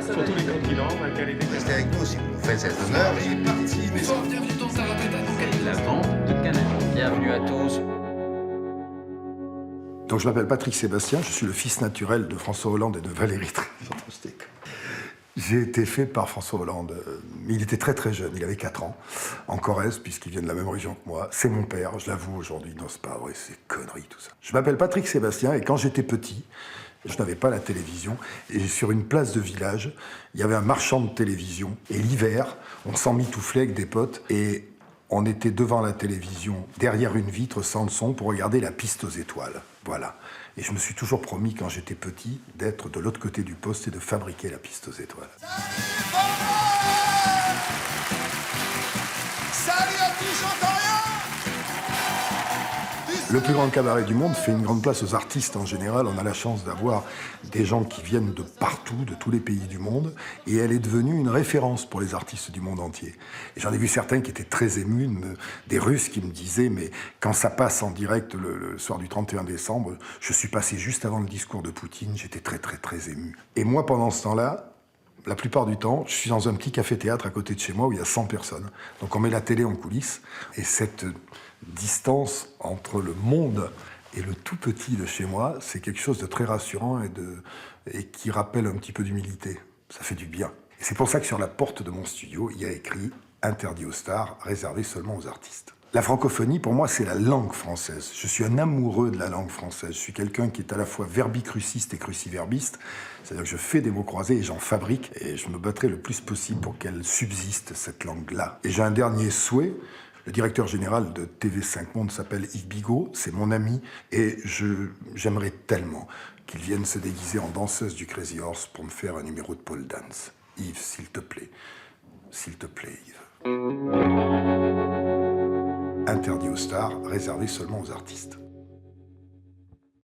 sur tous les continents, malgré les décalages. Restez avec nous si vous nous faites cet honneur. La vente de Canal. Bienvenue à tous. Donc je m'appelle Patrick Sébastien, je suis le fils naturel de François Hollande et de Valérie Trierweiler. J'ai été fait par François Hollande, mais il était très très jeune, il avait 4 ans, en Corrèze, puisqu'il vient de la même région que moi. C'est mon père, je l'avoue aujourd'hui, non c'est pas vrai, c'est conneries tout ça. Je m'appelle Patrick Sébastien et quand j'étais petit, je n'avais pas la télévision, et sur une place de village, il y avait un marchand de télévision, et l'hiver, on s'emmitouflait avec des potes, et on était devant la télévision, derrière une vitre sans le son, pour regarder la piste aux étoiles. Voilà. Et je me suis toujours promis, quand j'étais petit, d'être de l'autre côté du poste et de fabriquer la piste aux étoiles. Salut à tous, j'entends rien. Le plus grand cabaret du monde fait une grande place aux artistes en général. On a la chance d'avoir des gens qui viennent de partout, de tous les pays du monde, et elle est devenue une référence pour les artistes du monde entier. Et j'en ai vu certains qui étaient très émus, des Russes qui me disaient « mais quand ça passe en direct le soir du 31 décembre, je suis passé juste avant le discours de Poutine, j'étais très très très ému ». Et moi, pendant ce temps-là, la plupart du temps, je suis dans un petit café-théâtre à côté de chez moi où il y a 100 personnes. Donc on met la télé en coulisses, et cette distance entre le monde et le tout petit de chez moi, c'est quelque chose de très rassurant et qui rappelle un petit peu d'humilité. Ça fait du bien. Et c'est pour ça que sur la porte de mon studio, il y a écrit « Interdit aux stars, réservé seulement aux artistes ». La francophonie, pour moi, c'est la langue française. Je suis un amoureux de la langue française. Je suis quelqu'un qui est à la fois verbicruciste et cruciverbiste. C'est-à-dire que je fais des mots croisés et j'en fabrique. Et je me battrai le plus possible pour qu'elle subsiste, cette langue-là. Et j'ai un dernier souhait. Le directeur général de TV5 Monde s'appelle Yves Bigot, c'est mon ami, et j'aimerais tellement qu'il vienne se déguiser en danseuse du Crazy Horse pour me faire un numéro de pole dance. Yves, s'il te plaît, Yves. Interdit aux stars, réservé seulement aux artistes.